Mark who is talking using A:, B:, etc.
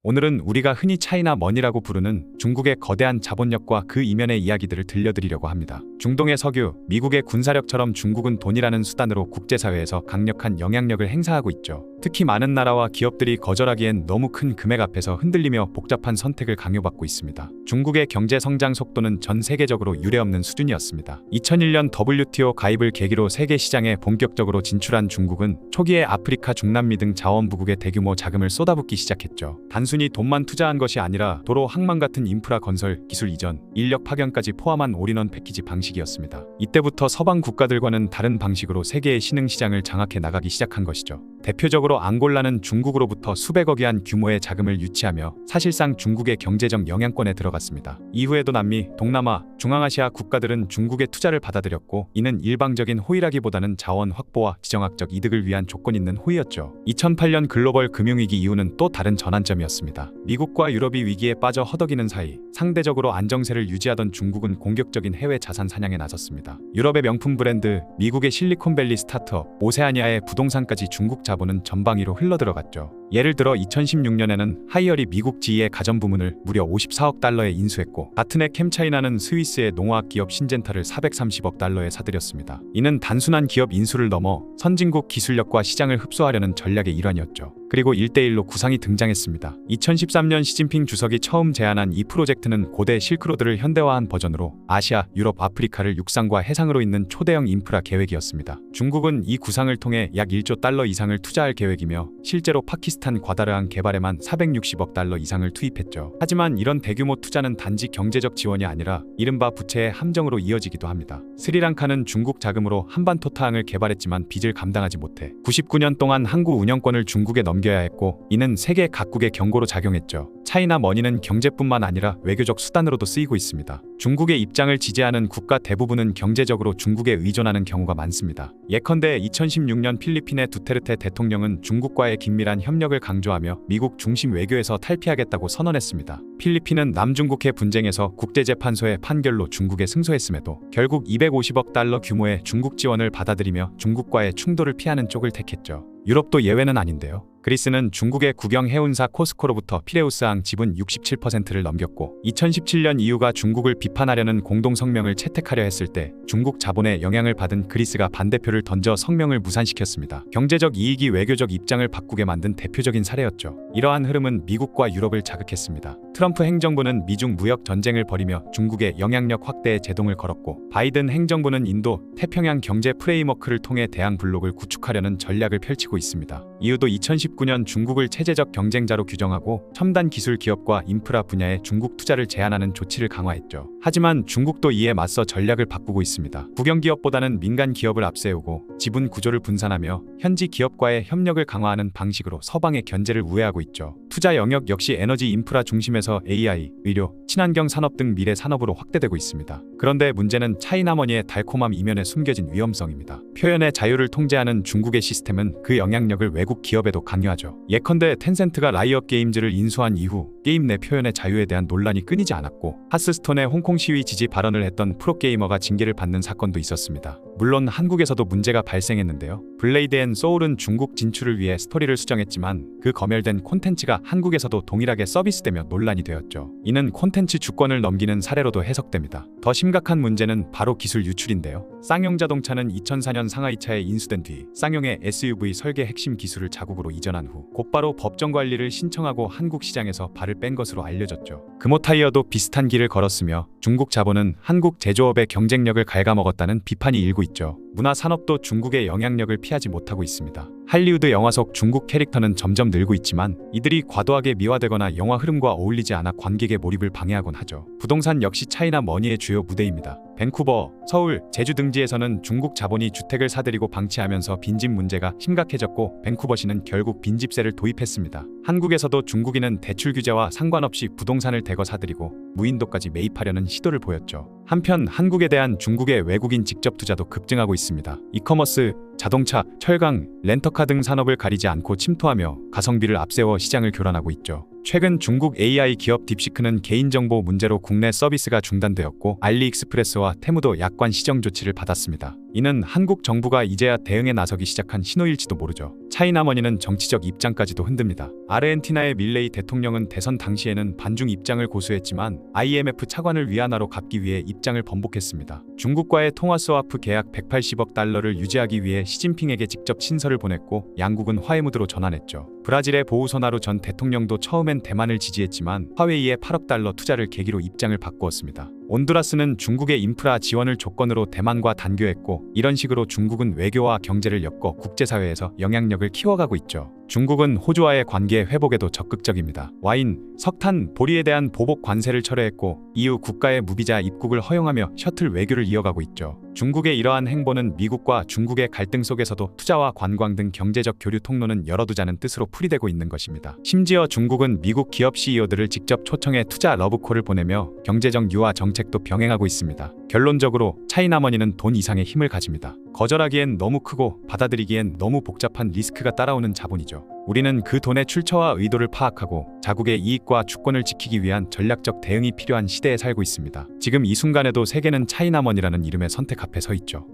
A: 오늘은 우리가 흔히 차이나 머니라고 부르는 중국의 거대한 자본력과 그 이면의 이야기들을 들려드리려고 합니다. 중동의 석유, 미국의 군사력처럼 중국은 돈이라는 수단으로 국제사회에서 강력한 영향력을 행사하고 있죠. 특히 많은 나라와 기업들이 거절하기엔 너무 큰 금액 앞에서 흔들리며 복잡한 선택을 강요받고 있습니다. 중국의 경제 성장 속도는 전 세계적으로 유례없는 수준이었습니다. 2001년 WTO 가입을 계기로 세계 시장에 본격적으로 진출한 중국은 초기에 아프리카, 중남미 등 자원부국에 대규모 자금을 쏟아붓기 시작했죠. 단순히 돈만 투자한 것이 아니라 도로, 항만 같은 인프라 건설, 기술 이전, 인력 파견까지 포함한 올인원 패키지 방식이었습니다. 이때부터 서방 국가들과는 다른 방식으로 세계의 신흥시장을 장악해 나가기 시작한 것이죠. 대표적으로 앙골라는 중국으로부터 수백억 위안 규모의 자금을 유치하며 사실상 중국의 경제적 영향권에 들어갔습니다. 이후에도 남미, 동남아, 중앙아시아 국가들은 중국의 투자를 받아들였고, 이는 일방적인 호의라기보다는 자원 확보와 지정학적 이득을 위한 조건 있는 호의였죠. 2008년 글로벌 금융위기 이후는 또 다른 전환점이었습니다. 미국과 유럽이 위기에 빠져 허덕이는 사이 상대적으로 안정세를 유지하던 중국은 공격적인 해외 자산 사냥에 나섰습니다. 유럽의 명품 브랜드, 미국의 실리콘밸리 스타트업, 오세아니아의 부동산까지 중국 자본은 전방위로 흘러들어갔죠. 예를 들어 2016년에는 하이얼이 미국 지위의 가전 부문을 무려 54억 달러에 인수했고, 같은 해 캠차이나는 스위스의 농화학 기업 신젠타를 430억 달러에 사들였습니다. 이는 단순한 기업 인수를 넘어 선진국 기술력과 시장을 흡수하려는 전략의 일환이었죠. 그리고 1대1로 구상이 등장했습니다. 2013년 시진핑 주석이 처음 제안한 이 프로젝트는 고대 실크로드를 현대화한 버전으로 아시아, 유럽, 아프리카를 육상과 해상으로 잇는 초대형 인프라 계획이었습니다. 중국은 이 구상을 통해 약 1조 달러 이상을 투자할 계획이며, 실제로 파키스탄 과다르항 개발에만 460억 달러 이상을 투입했죠. 하지만 이런 대규모 투자는 단지 경제적 지원이 아니라 이른바 부채의 함정으로 이어지기도 합니다. 스리랑카는 중국 자금으로 한반토타항을 개발했지만 빚을 감당하지 못해 99년 동안 항구 운영권을 중국에 넘겨야 했고, 이는 세계 각국의 경고로 작용했죠. 차이나 머니는 경제뿐만 아니라 외교적 수단으로도 쓰이고 있습니다. 중국의 입장을 지지하는 국가 대부분은 경제적으로 중국에 의존하는 경우가 많습니다. 예컨대 2016년 필리핀의 두테르테 대통령은 중국과의 긴밀한 협력을 강조하며 미국 중심 외교에서 탈피하겠다고 선언했습니다. 필리핀은 남중국해 분쟁에서 국제재판소의 판결로 중국에 승소했음에도 결국 250억 달러 규모의 중국 지원을 받아들이며 중국과의 충돌을 피하는 쪽을 택했죠. 유럽도 예외는 아닌데요. 그리스는 중국의 국영 해운사 코스코로부터 피레우스항 지분 67%를 넘겼고, 2017년 EU가 중국을 비판하려는 공동성명을 채택하려 했을 때 중국 자본의 영향을 받은 그리스가 반대표를 던져 성명을 무산시켰습니다. 경제적 이익이 외교적 입장을 바꾸게 만든 대표적인 사례였죠. 이러한 흐름은 미국과 유럽을 자극했습니다. 트럼프 행정부는 미중 무역 전쟁을 벌이며 중국의 영향력 확대에 제동을 걸었고, 바이든 행정부는 인도, 태평양 경제 프레임워크를 통해 대항 블록을 구축하려는 전략을 펼치고 있습니다. 이유도 2019년 중국을 체제적 경쟁자로 규정하고 첨단 기술 기업과 인프라 분야에 중국 투자를 제한하는 조치를 강화했죠. 하지만 중국도 이에 맞서 전략을 바꾸고 있습니다. 국영 기업보다는 민간 기업을 앞세우고 지분 구조를 분산하며 현지 기업과의 협력을 강화하는 방식으로 서방의 견제를 우회하고 있죠. 투자 영역 역시 에너지 인프라 중심에서 AI, 의료, 친환경 산업 등 미래 산업으로 확대되고 있습니다. 그런데 문제는 차이나머니의 달콤함 이면에 숨겨진 위험성입니다. 표현의 자유를 통제하는 중국의 시스템은 그 영향력을 외국 기업에도 강요하죠. 예컨대 텐센트가 라이엇 게임즈를 인수한 이후 게임 내 표현의 자유에 대한 논란이 끊이지 않았고, 하스스톤의 홍콩 시위 지지 발언을 했던 프로게이머가 징계를 받는 사건도 있었습니다. 물론 한국에서도 문제가 발생했는데요. 블레이드 앤 소울은 중국 진출을 위해 스토리를 수정했지만 그 검열된 콘텐츠가 한국에서도 동일하게 서비스되며 논란이 되었죠. 이는 콘텐츠 주권을 넘기는 사례로도 해석됩니다. 더 심각한 문제는 바로 기술 유출인데요. 쌍용 자동차는 2004년 상하이차에 인수된 뒤 쌍용의 SUV 설계 핵심 기술을 자국으로 이전한 후 곧바로 법정 관리를 신청하고 한국 시장에서 발을 뺀 것으로 알려졌죠. 금호타이어도 비슷한 길을 걸었으며 중국 자본은 한국 제조업의 경쟁력을 갉아먹었다는 비판이 일고 있죠. 문화 산업도 중국의 영향력을 피하지 못하고 있습니다. 할리우드 영화 속 중국 캐릭터는 점점 늘고 있지만 이들이 과도하게 미화되거나 영화 흐름과 어울리지 않아 관객의 몰입을 방해하곤 하죠. 부동산 역시 차이나 머니의 주요 무대입니다. 밴쿠버, 서울, 제주 등지에서는 중국 자본이 주택을 사들이고 방치하면서 빈집 문제가 심각해졌고, 밴쿠버시는 결국 빈집세를 도입했습니다. 한국에서도 중국인은 대출 규제와 상관없이 부동산을 대거 사들이고 무인도까지 매입하려는 시도를 보였죠. 한편 한국에 대한 중국의 외국인 직접 투자도 급증하고 있습니다. 이커머스, 자동차, 철강, 렌터카 등 산업을 가리지 않고 침투하며 가성비를 앞세워 시장을 교란하고 있죠. 최근 중국 AI 기업 딥시크는 개인정보 문제로 국내 서비스가 중단되었고, 알리익스프레스와 테무도 약관 시정 조치를 받았습니다. 이는 한국 정부가 이제야 대응에 나서기 시작한 신호일지도 모르죠. 차이나머니는 정치적 입장까지도 흔듭니다. 아르헨티나의 밀레이 대통령은 대선 당시에는 반중 입장을 고수했지만 IMF 차관을 위안화로 갚기 위해 입장을 번복했습니다. 중국과의 통화 스와프 계약 180억 달러를 유지하기 위해 시진핑에게 직접 친서를 보냈고 양국은 화해 무드로 전환했죠. 브라질의 보우소나루 전 대통령도 처음엔 대만을 지지했지만 화웨이의 8억 달러 투자를 계기로 입장을 바꾸었습니다. 온두라스는 중국의 인프라 지원을 조건으로 대만과 단교했고 이런 식으로 중국은 외교와 경제를 엮어 국제사회에서 영향력을 키워가고 있죠. 중국은 호주와의 관계 회복에도 적극적입니다. 와인, 석탄, 보리에 대한 보복 관세를 철회했고 EU 국가의 무비자 입국을 허용하며 셔틀 외교를 이어가고 있죠. 중국의 이러한 행보는 미국과 중국의 갈등 속에서도 투자와 관광 등 경제적 교류 통로는 열어두자는 뜻으로 풀이되고 있는 것입니다. 심지어 중국은 미국 기업 CEO들을 직접 초청해 투자 러브콜을 보내며 경제적 유화 정책도 병행하고 있습니다. 결론적으로 차이나머니는 돈 이상의 힘을 가집니다. 거절하기엔 너무 크고 받아들이기엔 너무 복잡한 리스크가 따라오는 자본이죠. 우리는 그 돈의 출처와 의도를 파악하고 자국의 이익과 주권을 지키기 위한 전략적 대응이 필요한 시대에 살고 있습니다. 지금 이 순간에도 세계는 차이나머니라는 이름의 선택 앞에 서 있죠.